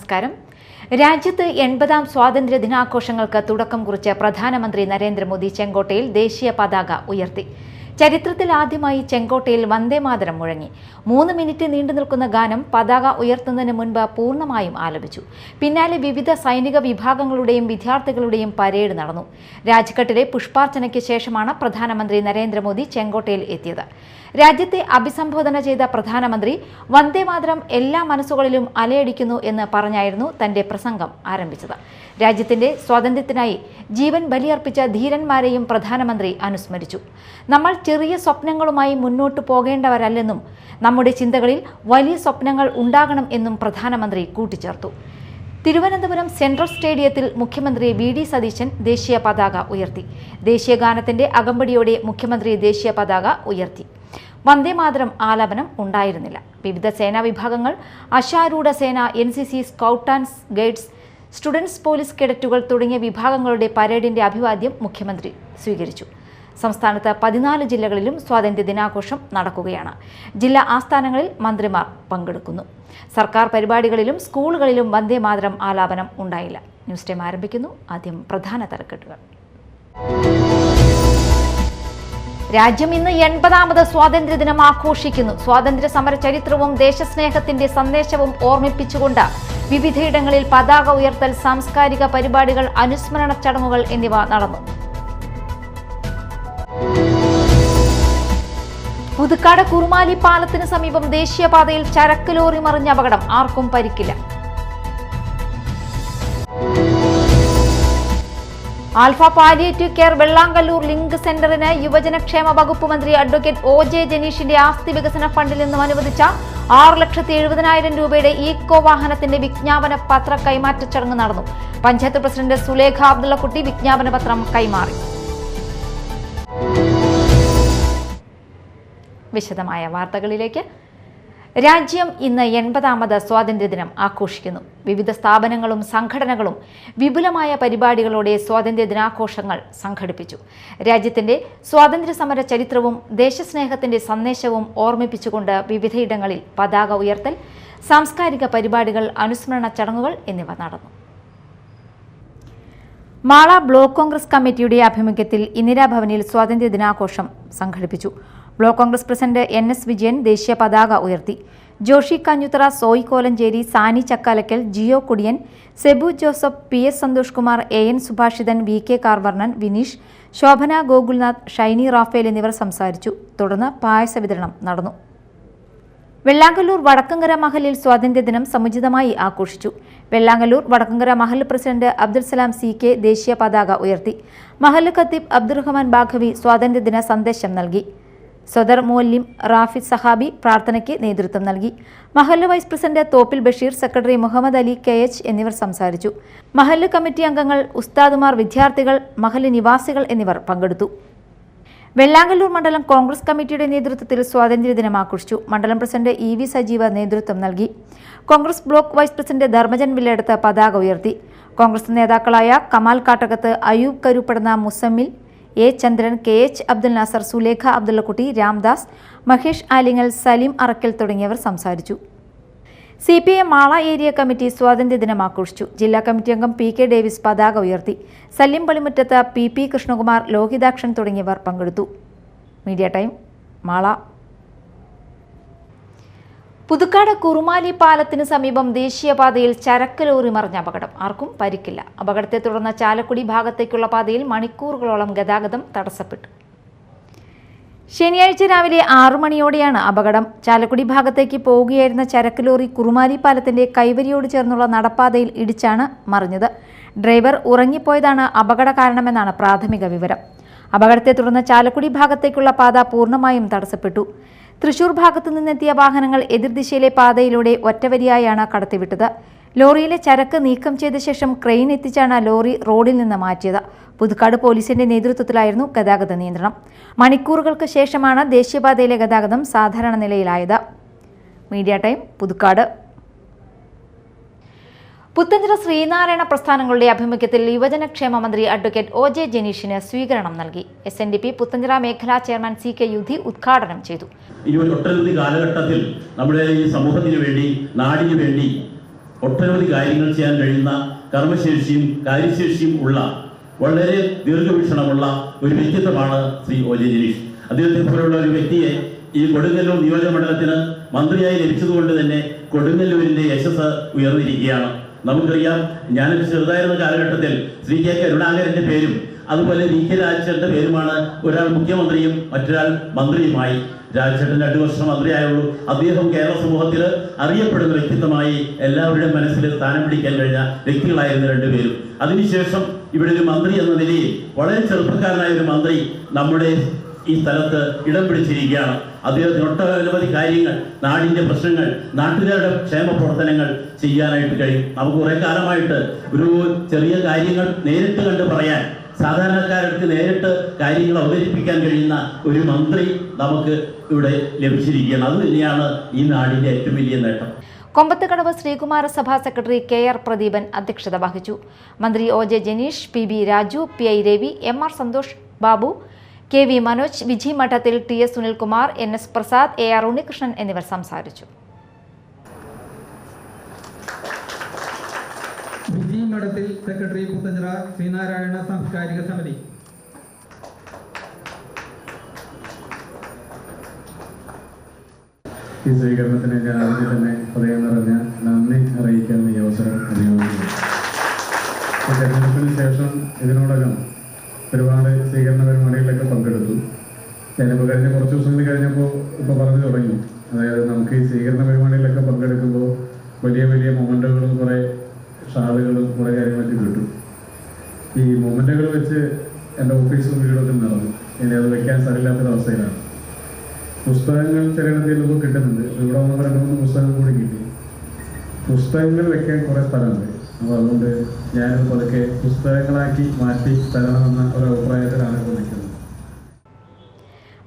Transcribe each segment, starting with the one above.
നമസ്കാരം. രാജ്യത്ത് 80ാം സ്വാതന്ത്ര്യ ദിനാഘോഷങ്ങൾക്ക് തുടക്കം കുറിച്ച് പ്രധാനമന്ത്രി നരേന്ദ്രമോദി ചെങ്കോട്ടയിൽ ദേശീയ പതാക ഉയർത്തി. ചരിത്രത്തിൽ ആദ്യമായി ചെങ്കോട്ടയിൽ വന്ദേമാതരം മുഴങ്ങി. 3 മിനിറ്റ് നീണ്ടു നിൽക്കുന്ന ഗാനം പതാക ഉയർത്തുന്നതിന് മുൻപ് പൂർണ്ണമായും ആലപിച്ചു. പിന്നാലെ വിവിധ സൈനിക വിഭാഗങ്ങളുടെയും വിദ്യാർത്ഥികളുടെയും പരേഡ് നടന്നു. രാജ്ഘട്ടിലെ പുഷ്പാർച്ചനയ്ക്ക് ശേഷമാണ് പ്രധാനമന്ത്രി നരേന്ദ്രമോദി ചെങ്കോട്ടയിൽ എത്തിയത്. രാജ്യത്തെ അഭിസംബോധന ചെയ്ത പ്രധാനമന്ത്രി വന്ദേമാതരം എല്ലാ മനസ്സുകളിലും അലയടിക്കുന്നു എന്ന് പറഞ്ഞായിരുന്നു തന്റെ പ്രസംഗം ആരംഭിച്ചത്. രാജ്യത്തിന്റെ സ്വാതന്ത്ര്യത്തിനായി ജീവൻ ബലിയർപ്പിച്ച ധീരന്മാരെയും പ്രധാനമന്ത്രി അനുസ്മരിച്ചു. നമ്മൾ ചെറിയ സ്വപ്നങ്ങളുമായി മുന്നോട്ടു പോകേണ്ടവരല്ലെന്നും നമ്മുടെ ചിന്തകളിൽ വലിയ സ്വപ്നങ്ങൾ ഉണ്ടാകണം എന്നും പ്രധാനമന്ത്രി കൂട്ടിച്ചേർത്തു. തിരുവനന്തപുരം സെൻട്രൽ സ്റ്റേഡിയത്തിൽ മുഖ്യമന്ത്രി വി.ഡി. സതീശൻ ദേശീയ പതാക ഉയർത്തി. ദേശീയ ഗാനത്തിന്റെ അകമ്പടിയോടെ മുഖ്യമന്ത്രി ദേശീയ പതാക ഉയർത്തി. വന്ദേമാതരം ആലാപനം ഉണ്ടായിരുന്നില്ല. വിവിധ സേനാ വിഭാഗങ്ങൾ, അശ്വാരൂഢ സേന, NCC, scout and guides, students police കേഡറ്റുകൾ തുടങ്ങിയ വിഭാഗങ്ങളുടെ പരേഡിന്റെ അഭിവാദ്യം മുഖ്യമന്ത്രി സ്വീകരിച്ചു. സംസ്ഥാനത്ത് 14 ജില്ലകളിലും സ്വാതന്ത്ര്യ ദിനാഘോഷം നടക്കുകയാണ്. ജില്ലാ ആസ്ഥാനങ്ങളിൽ മന്ത്രിമാർ പങ്കെടുക്കുന്നു. സർക്കാർ പരിപാടികളിലും സ്കൂളുകളിലും വന്ദേമാതരം ആലാപനം ഉണ്ടായില്ല. ന്യൂസ് ടൈം ആരംഭിക്കുന്നു. ആദ്യം പ്രധാന തലക്കെട്ടുകൾ. രാജ്യം ഇന്ന് 80ാമത് സ്വാതന്ത്ര്യദിനം ആഘോഷിക്കുന്നു. സ്വാതന്ത്ര്യ സമര ചരിത്രവും ദേശസ്നേഹത്തിന്റെ സന്ദേശവും ഓർമ്മിപ്പിച്ചുകൊണ്ട് വിവിധയിടങ്ങളിൽ പതാക ഉയർത്തൽ, സാംസ്കാരിക പരിപാടികൾ, അനുസ്മരണ ചടങ്ങുകൾ എന്നിവ നടന്നു. പുതുക്കാട് കുറുമാലി പാലത്തിന് സമീപം ദേശീയപാതയിൽ ചരക്ക് ലോറി മറിഞ്ഞ അപകടം. ആർക്കും പരിക്കില്ല. Alpha palliative care Vellangallur link സെന്ററിന് യുവജനക്ഷേമ വകുപ്പ് മന്ത്രി അഡ്വക്കേറ്റ് OJ ജനീഷിന്റെ ആസ്തി വികസന ഫണ്ടിൽ നിന്നും അനുവദിച്ച 6,70,000 രൂപയുടെ ഈക്കോ വാഹനത്തിന്റെ വിജ്ഞാപന പത്ര കൈമാറ്റ ചടങ്ങ് നടന്നു. പഞ്ചായത്ത് പ്രസിഡന്റ് സുലേഖ അബ്ദുള്ളക്കുട്ടി വിജ്ഞാപന പത്രം കൈമാറി. വിശദമായ വാർത്തകളിലേക്ക്. രാജ്യം ഇന്ന് 80ാമത് സ്വാതന്ത്ര്യദിനം ആഘോഷിക്കുന്നു. വിവിധ സ്ഥാപനങ്ങളും സംഘടനകളും വിപുലമായ പരിപാടികളോടെ സ്വാതന്ത്ര്യ ദിനാഘോഷങ്ങൾ സംഘടിപ്പിച്ചു. രാജ്യത്തിന്റെ സ്വാതന്ത്ര്യ സമര ചരിത്രവും ദേശസ്നേഹത്തിന്റെ സന്ദേശവും ഓർമ്മിപ്പിച്ചുകൊണ്ട് വിവിധയിടങ്ങളിൽ പതാക ഉയർത്തൽ, സാംസ്കാരിക പരിപാടികൾ, അനുസ്മരണ ചടങ്ങുകൾ എന്നിവ നടന്നു. മാള ബ്ലോക്ക് കോൺഗ്രസ് കമ്മിറ്റിയുടെ ആഭിമുഖ്യത്തിൽ ഇന്ദിരാഭവനിൽ സ്വാതന്ത്ര്യ ദിനാഘോഷം സംഘടിപ്പിച്ചു. Block Congress president NS Vijayan ദേശീയ പതാക ഉയർത്തി. Joshi Kanjuthara, Soy Kolenchery, Sani Chakkalakkal, Jio Kudiyan, Sebu Joseph, PS Santhosh Kumar, AN Subhashithan, VK Karvarnan, Vineesh, Shobhana Gokulnath, Shiny Raphael എന്നിവർ സംസാരിച്ചു. തുടർന്ന് പായസ വിതരണം നടന്നു. വെള്ളാങ്കല്ലൂർ വടക്കങ്കര മഹലിൽ സ്വാതന്ത്ര്യദിനം സമുചിതമായി ആഘോഷിച്ചു. വെള്ളാങ്കല്ലൂർ വടക്കങ്കര മഹൽ പ്രസിഡന്റ് അബ്ദുൽ സലാം CK ദേശീയ പതാക ഉയർത്തി. മഹൽ ഖത്തീബ് അബ്ദുറഹ്മാൻ ബാഖവി സ്വാതന്ത്ര്യദിന സന്ദേശം നൽകി. സദർ മുഅല്ലിം റാഫിദ് സഹാബി പ്രാർത്ഥനയ്ക്ക് നേതൃത്വം നൽകി. മഹല്ല് vice president Thoppil Basheer, secretary Muhammad Ali KH എന്നിവർ സംസാരിച്ചു. മഹല്ല് കമ്മിറ്റി അംഗങ്ങൾ, ഉസ്താദുമാർ, വിദ്യാർത്ഥികൾ, മഹല്ല് നിവാസികൾ എന്നിവർ പങ്കെടുത്തു. വെള്ളാങ്കല്ലൂർ മണ്ഡലം കോൺഗ്രസ് കമ്മിറ്റിയുടെ നേതൃത്വത്തിൽ സ്വാതന്ത്ര്യദിനം ആഘോഷിച്ചു. മണ്ഡലം പ്രസിഡന്റ് EV സജീവ നേതൃത്വം നൽകി. Congress block vice president Dharmajan Villaduthu പതാക ഉയർത്തി. കോൺഗ്രസ് നേതാക്കളായ Kamal Kattakath, Ayub Karuppadanna, Muzammil, A Chandran, KH Abdul Nasar, Sulekha Abdullakutty, Ramdas, Mahesh Alingal, Saleem Arakkal തുടങ്ങിയവർ സംസാരിച്ചു. CPI മാള ഏരിയ കമ്മിറ്റി സ്വാതന്ത്ര്യദിനം ആഘോഷിച്ചു. ജില്ലാ കമ്മിറ്റി അംഗം PK ഡേവിസ് പതാക ഉയർത്തി. സലീം പള്ളിമുറ്റത്ത്, PP കൃഷ്ണകുമാർ, ലോഹിതാക്ഷൻ തുടങ്ങിയവർ പങ്കെടുത്തു. Media time Mala. പുതുക്കാട് കുറുമാലി പാലത്തിന് സമീപം ദേശീയപാതയിൽ ചരക്ക് ലോറി മറിഞ്ഞ അപകടം. ആർക്കും പരിക്കില്ല. അപകടത്തെ തുടർന്ന് ചാലക്കുടി ഭാഗത്തേക്കുള്ള പാതയിൽ മണിക്കൂറുകളോളം ഗതാഗതം തടസ്സപ്പെട്ടു. ശനിയാഴ്ച രാവിലെ 6 മണിയോടെയാണ് അപകടം. ചാലക്കുടി ഭാഗത്തേക്ക് പോവുകയായിരുന്ന ചരക്ക് ലോറി കുറുമാലി പാലത്തിന്റെ കൈവരിയോട് ചേർന്നുള്ള നടപ്പാതയിൽ ഇടിച്ചാണ് മറിഞ്ഞത്. ഡ്രൈവർ ഉറങ്ങിപ്പോയതാണ് അപകട കാരണമെന്നാണ് പ്രാഥമിക വിവരം. അപകടത്തെ തുടർന്ന് ചാലക്കുടി ഭാഗത്തേക്കുള്ള പാത പൂർണ്ണമായും തടസ്സപ്പെട്ടു. തൃശൂർ ഭാഗത്തു നിന്നെത്തിയ വാഹനങ്ങൾ എതിർദിശയിലെ പാതയിലൂടെ ഒറ്റവരിയായാണ് കടത്തിവിട്ടത്. ലോറിയിലെ ചരക്ക് നീക്കം ചെയ്ത ശേഷം ക്രെയിൻ എത്തിച്ചാണ് ലോറി റോഡിൽ നിന്ന് മാറ്റിയത്. പുതുക്കാട് പോലീസിന്റെ നേതൃത്വത്തിലായിരുന്നു ഗതാഗത നിയന്ത്രണം. മണിക്കൂറുകൾക്ക് ശേഷമാണ് ദേശീയപാതയിലെ ഗതാഗതം സാധാരണ നിലയിലായത്. Media time Puthukkad. പുത്തഞ്ചിറ ശ്രീനാരായണ പ്രസ്ഥാനങ്ങളുടെ ആഭിമുഖ്യത്തിൽ യുവജനക്ഷേമ മന്ത്രി അഡ്വക്കേറ്റ് OJ ജനീഷിന് സ്വീകരണം നൽകി. SNDP പുത്തഞ്ചിറ മേഖലാ ചെയർമാൻ CK യുധി ഉദ്ഘാടനം ചെയ്തു. ഒട്ടനവധി കാലഘട്ടത്തിൽ നമ്മുടെ ഈ സമൂഹത്തിന് വേണ്ടി, നാടിന് വേണ്ടി ഒട്ടനവധി കാര്യങ്ങൾ ചെയ്യാൻ കഴിയുന്ന കർമ്മശേഷിയും കാര്യശേഷിയും ഉള്ള വളരെ ദീർഘവീക്ഷണമുള്ള ഒരു വ്യക്തിത്വമാണ് ശ്രീ ഒ ജെ ജനീഷ്. അദ്ദേഹത്തെ പോലുള്ള ഒരു വ്യക്തിയെ ഈ കൊടുങ്ങല്ലൂർ നിയോജകമണ്ഡലത്തിന് മന്ത്രിയായി ലഭിച്ചതുകൊണ്ട് തന്നെ കൊടുങ്ങല്ലൂരിന്റെ യശസ് ഉയർന്നിരിക്കുകയാണ്. നമുക്കറിയാം, ഞാനൊരു ചെറുതായിരുന്ന കാലഘട്ടത്തിൽ ശ്രീ കെ കരുണാകരന്റെ പേരും അതുപോലെ വി കെ രാജശേഖരന്റെ പേരുമാണ് ഒരാൾ മുഖ്യമന്ത്രിയും മറ്റൊരാൾ മന്ത്രിയുമായി. രാജശേഖരൻ 2 വർഷം മന്ത്രിയായുള്ളൂ. അദ്ദേഹം കേരള സമൂഹത്തിൽ അറിയപ്പെടുന്ന വ്യക്തിത്വമായി എല്ലാവരുടെയും മനസ്സിൽ സ്ഥാനം പിടിക്കാൻ കഴിഞ്ഞ വ്യക്തികളായിരുന്നു രണ്ടുപേരും. അതിനുശേഷം ഇവിടെ ഒരു മന്ത്രി എന്ന നിലയിൽ വളരെ ചെറുപ്പക്കാരനായ ഒരു മന്ത്രി നമ്മുടെ ഈ സ്ഥലത്ത് ഇടം പിടിച്ചിരിക്കുകയാണ്. അദ്ദേഹത്തിന് ഒട്ടനവധി കാര്യങ്ങൾ, നാടിൻ്റെ പ്രശ്നങ്ങൾ, നാട്ടുകാരുടെ ക്ഷേമ പ്രവർത്തനങ്ങൾ ചെയ്യാനായിട്ട് കഴിയും. നമുക്ക് കുറേ കാലമായിട്ട് ഒരു ചെറിയ കാര്യങ്ങൾ നേരിട്ട് കണ്ട് പറയാൻ, സാധാരണക്കാർക്ക് നേരിട്ട് കാര്യങ്ങൾ അവതരിപ്പിക്കാൻ കഴിയുന്ന ഒരു മന്ത്രി നമുക്ക് ഇവിടെ ലഭിച്ചിരിക്കുകയാണ്. അത് തന്നെയാണ് ഈ നാടിൻ്റെ ഏറ്റവും വലിയ നേട്ടം. Kombathukadavu Sreekumarasabha secretary K R. പ്രദീപൻ അധ്യക്ഷത വഹിച്ചു. മന്ത്രി O J Janeesh, P B. Raju, P I. Ravi, M R. Santhosh Babu, K V. Manoj, Viji Madathil, T S. Sunilkumar, N S. Prasad, A R. Unnikrishnan എന്നിവർ സംസാരിച്ചു. വിജി മഠത്തിൽ സെക്രട്ടറി പുത്തഞ്ചിറ ശ്രീനാരായണ സാംസ്കാരിക സമിതി. ഈ സ്വീകരണത്തിന് ഞാൻ ആദ്യം തന്നെ ഹൃദയം നിറഞ്ഞ നന്ദി അറിയിക്കാവുന്ന ഈ അവസരം ഉപയോഗിക്കുന്നു. ഈ തെരഞ്ഞെടുപ്പിന് ശേഷം ഇതിനോടകം ഒരുപാട് സ്വീകരണ പരിപാടികളിലൊക്കെ പങ്കെടുത്തു. ഞാനിപ്പോൾ കഴിഞ്ഞ കുറച്ച് ദിവസങ്ങൾ കഴിഞ്ഞപ്പോൾ പറഞ്ഞു തുടങ്ങി. അതായത് നമുക്ക് ഈ സ്വീകരണ പരിപാടികളിലൊക്കെ പങ്കെടുക്കുമ്പോൾ വലിയ വലിയ മൊമെൻറ്റുകളും കുറേ ഷാളുകളും കുറേ കാര്യങ്ങളൊക്കെ കിട്ടും. ഈ മൊമെൻറ്റുകൾ വെച്ച് എൻ്റെ ഓഫീസിലും വീടൊക്കെ നടന്നു. ഇനി അത് വെക്കാൻ സ്ഥലമില്ലാത്തൊരവസ്ഥയിലാണ്. പുസ്തകങ്ങൾ ചിലയിടത്തിലൊക്കെ കിട്ടുന്നുണ്ട്. ഇവിടെ വന്ന് 2-3 പുസ്തകങ്ങൾ കൂടി കിട്ടി. പുസ്തകങ്ങൾ വെക്കാൻ കുറേ സ്ഥലമുണ്ട്. അപ്പോൾ അതുകൊണ്ട് ഞാനത് പതുക്കെ പുസ്തകങ്ങളാക്കി മാറ്റി തരണമെന്ന ഒരു അഭിപ്രായത്തിലാണ് ഇപ്പോൾ നിൽക്കുന്നത്.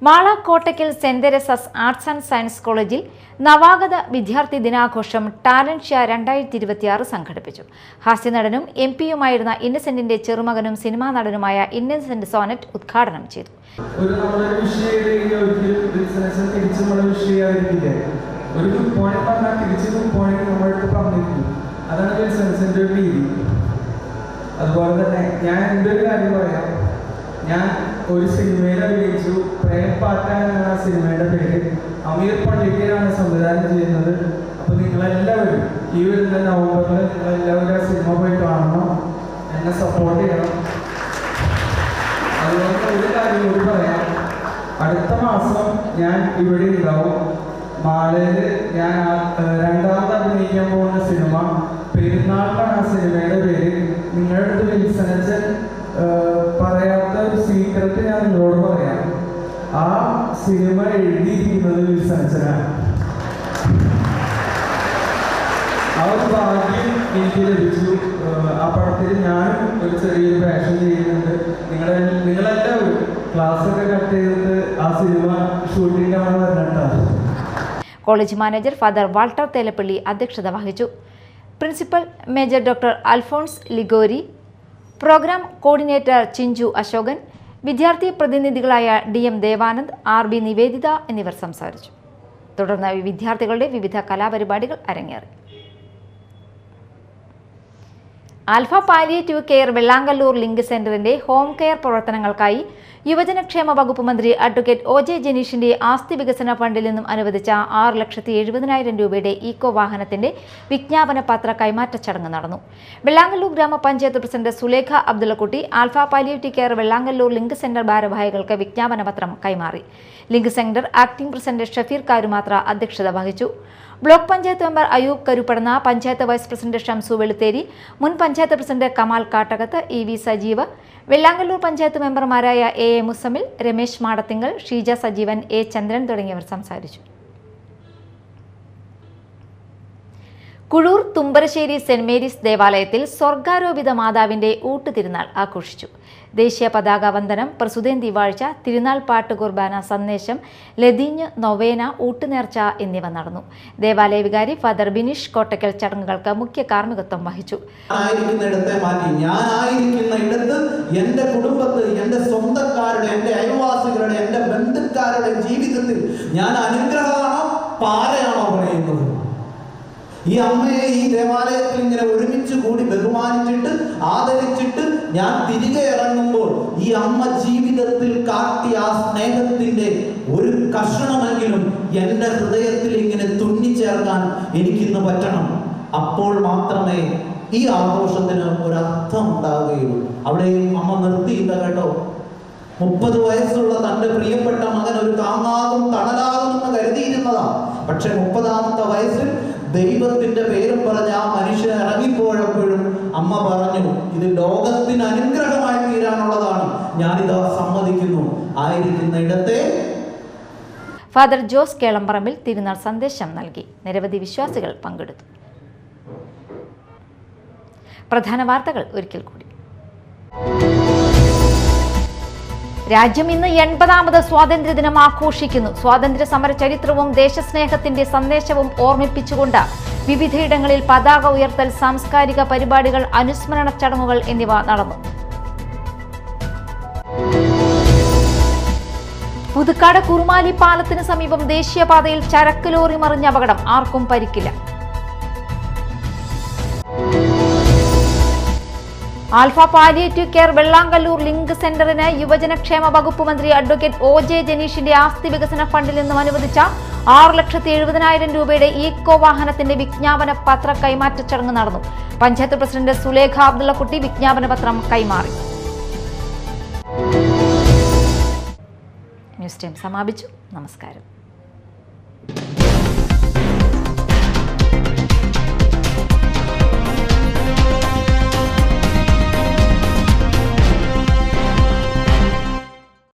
Mala Kottakkal saint Teresa's arts and science കോളേജിൽ നവാഗത വിദ്യാർത്ഥി ദിനാഘോഷം ടാലന്റ് ഷോ 2026 സംഘടിപ്പിച്ചു. ഹാസ്യനടനും MP-യുമായിരുന്ന ഇന്നസെന്റിന്റെ ചെറുമകനും സിനിമാ നടനുമായ ഇന്നസെന്റ് സോനറ്റ് ഉദ്ഘാടനം ചെയ്തു. അതുപോലെ തന്നെ ഞാൻ എൻ്റെ ഒരു കാര്യം പറയാം. ഞാൻ ഒരു സിനിമയിൽ അഭിനയിച്ചു. പ്രേം പാറ്റാൻ എന്ന സിനിമയുടെ പേര്. അമീർ പള്ളിക്കലാണ് സംവിധാനം ചെയ്യുന്നത്. അപ്പോൾ നിങ്ങളെല്ലാവരും ഈ വരുന്ന നവംബറിൽ നിങ്ങളെല്ലാവരും ആ സിനിമ പോയി കാണണം, എന്നെ സപ്പോർട്ട് ചെയ്യണം. അതുകൊണ്ട് ഒരു കാര്യം കൂടി പറയാം. അടുത്ത മാസം ഞാൻ ഇവിടെ ഉണ്ടാവും. മാളയിൽ ഞാൻ 2ാമത് അഭിനയിക്കാൻ പോകുന്ന സിനിമ പെരുന്നാളിലാണ്. ആ സിനിമയുടെ പേര്. നിങ്ങളുടെ അടുത്ത് വിൽസനച്ചൻ പറയാത്ത ഒരു സീക്രട്ട് ഞാൻ നിങ്ങളോട് പറയാം. ആ സിനിമ എഴുതിയിരിക്കുന്നത് വിൽസനച്ചനാണ്. ആ ഒരു ഭാഗ്യം എനിക്ക് ലഭിച്ചു. ആ പടത്തിൽ ഞാനും ഒരു ചെറിയൊരു വേഷം ചെയ്യുന്നുണ്ട്. നിങ്ങളെല്ലാവരും ക്ലാസ്സൊക്കെ കട്ട് ചെയ്തിട്ട് ആ സിനിമ ഷൂട്ടിംഗ് ആണ് വരണ്ടാണ്. College manager father Walter Thelappilly അധ്യക്ഷത വഹിച്ചു. Principal major doctor Alphonse Liguori, program coordinator Chinchu Ashokan, വിദ്യാർത്ഥി പ്രതിനിധികളായ DM ദേവാനന്ദ്, RB നിവേദിത എന്നിവർ സംസാരിച്ചു. തുടർന്ന് വിദ്യാർത്ഥികളുടെ വിവിധ കലാപരിപാടികൾ അരങ്ങേറി. Alpha palliative care Vellangallur link സെന്ററിന്റെ ഹോം കെയർ പ്രവർത്തനങ്ങൾക്കായി യുവജനക്ഷേമ വകുപ്പ് മന്ത്രി അഡ്വക്കേറ്റ് ഒ ജെ ജനീഷിന്റെ ആസ്തി വികസന ഫണ്ടിൽ നിന്നും അനുവദിച്ച 6,70,000 രൂപയുടെ ഈക്കോ വാഹനത്തിന്റെ വിജ്ഞാപന പത്ര കൈമാറ്റ ചടങ്ങ് നടന്നു. വെള്ളാങ്കല്ലൂർ ഗ്രാമപഞ്ചായത്ത് president Sulekha Abdullakutty Alpha palliative care Vellangallur link centre ഭാരവാഹികൾക്ക് വിജ്ഞാപന പത്രം കൈമാറി. Link centre acting president Shafeer Karumathra അധ്യക്ഷത വഹിച്ചു. Block panchayat member Ayoob Karuppadanna, panchayat vice president Shamsu Veluthery, മുൻ പഞ്ചായത്ത് പ്രസിഡന്റ് കമാൽ കാട്ടകത്ത്, EV സജീവ്, വെള്ളാങ്കല്ലൂർ പഞ്ചായത്ത് മെമ്പർമാരായ AA മുസമിൽ, രമേശ് മാടത്തിങ്കൽ, ഷീജ സജീവൻ, A ചന്ദ്രൻ തുടങ്ങിയവർ സംസാരിച്ചു. കുഴൂർ തുമ്പരശ്ശേരി സെന്റ് മേരീസ് ദേവാലയത്തിൽ സ്വർഗാരോപിത മാതാവിന്റെ ഊട്ടുതിരുനാൾ ആഘോഷിച്ചു. ദേശീയ പതാക വന്ദനം, പ്രസുതേന്തി വാഴ്ച, തിരുനാൾ പാട്ട് കുർബാന, സന്ദേശം, ലതീഞ്ഞ്, നൊവേന, ഊട്ടുനേർച്ച എന്നിവ നടന്നു. ദേവാലയ വികാരി ഫാദർ ബിനീഷ് കോട്ടക്കൽ ചടങ്ങുകൾക്ക് മുഖ്യ കാർമ്മികത്വം വഹിച്ചു. എന്റെ കുടുംബത്തിൽ, എന്റെ സ്വന്തക്കാരുടെ, എന്റെ അയൽവാസികളുടെ, എന്റെ ബന്ധുക്കാരുടെ ജീവിതത്തിൽ ഞാൻ അനുഗ്രഹമാണോ പാരയാണോ പണിയുന്നത്? ഈ അമ്മയെ ഈ ദേവാലയത്തിൽ ഇങ്ങനെ ഒരുമിച്ച് കൂടി ബഹുമാനിച്ചിട്ട് ആദരിച്ചിട്ട് ഞാൻ തിരികെ ഇറങ്ങുമ്പോൾ ഈ അമ്മ ജീവിതത്തിൽ കാട്ടിയ ആ സ്നേഹത്തിന്റെ ഒരു കഷണമെങ്കിലും എൻ്റെ ഹൃദയത്തിൽ ഇങ്ങനെ തുന്നിച്ചേർക്കാൻ എനിക്കിന്ന് പറ്റണം. അപ്പോൾ മാത്രമേ ഈ ആഘോഷത്തിന് ഒരർത്ഥം ഉണ്ടാവുകയുള്ളൂ. അവിടെയും അമ്മ നിർത്തിയില്ല കേട്ടോ. 30 വയസ്സുള്ള തൻ്റെ പ്രിയപ്പെട്ട മകൻ ഒരു താങ്ങാകും തണലാകുമെന്ന് കരുതിയിരുന്നതാ. പക്ഷെ 30ാമത്തെ വയസ്സിൽ ദൈവത്തിന്റെ പേരും പറഞ്ഞ് ആ മനുഷ്യൻ ഇറങ്ങിപ്പോഴപ്പോഴും അമ്മ പറഞ്ഞു, ഇത് ലോകത്തിന് അനുഗ്രഹമായി തീരാനുള്ളതാണ്, ഞാനിത് സമ്മതിക്കുന്നു. ആയിരിക്കുന്ന ഇടത്തെ ഫാദർ ജോസ് കേളമ്പറമ്പിൽ തിരുനാൾ സന്ദേശം നൽകി. നിരവധി വിശ്വാസികൾ പങ്കെടുത്തു. പ്രധാന വാർത്തകൾ ഒരിക്കൽ കൂടി. രാജ്യം ഇന്ന് 80ാമത് സ്വാതന്ത്ര്യദിനം ആഘോഷിക്കുന്നു. സ്വാതന്ത്ര്യ സമര ചരിത്രവും ദേശസ്നേഹത്തിന്റെ സന്ദേശവും ഓർമ്മിപ്പിച്ചുകൊണ്ട് വിവിധയിടങ്ങളിൽ പതാക ഉയർത്തൽ, സാംസ്കാരിക പരിപാടികൾ, അനുസ്മരണ ചടങ്ങുകൾ എന്നിവ നടന്നു. പുതുക്കാട് കുറുമാലി പാലത്തിന് സമീപം ദേശീയപാതയിൽ ചരക്ക് ലോറി മറിഞ്ഞ അപകടം, ആർക്കും പരിക്കില്ല. Alpha palliative care Vellangallur link സെന്ററിന് യുവജനക്ഷേമ വകുപ്പ് മന്ത്രി അഡ്വക്കേറ്റ് OJ ജനീഷിന്റെ ആസ്തി വികസന ഫണ്ടിൽ നിന്നും അനുവദിച്ച 6,70,000 രൂപയുടെ ഈക്കോ വാഹനത്തിന്റെ വിജ്ഞാപന പത്ര കൈമാറ്റ ചടങ്ങ് നടന്നു. പഞ്ചായത്ത് പ്രസിഡന്റ് സുലേഖ അബ്ദുള്ളക്കുട്ടി വിജ്ഞാപന പത്രം കൈമാറി. ന്യൂസ് ടൈം സമാപിച്ചു. നമസ്കാരം.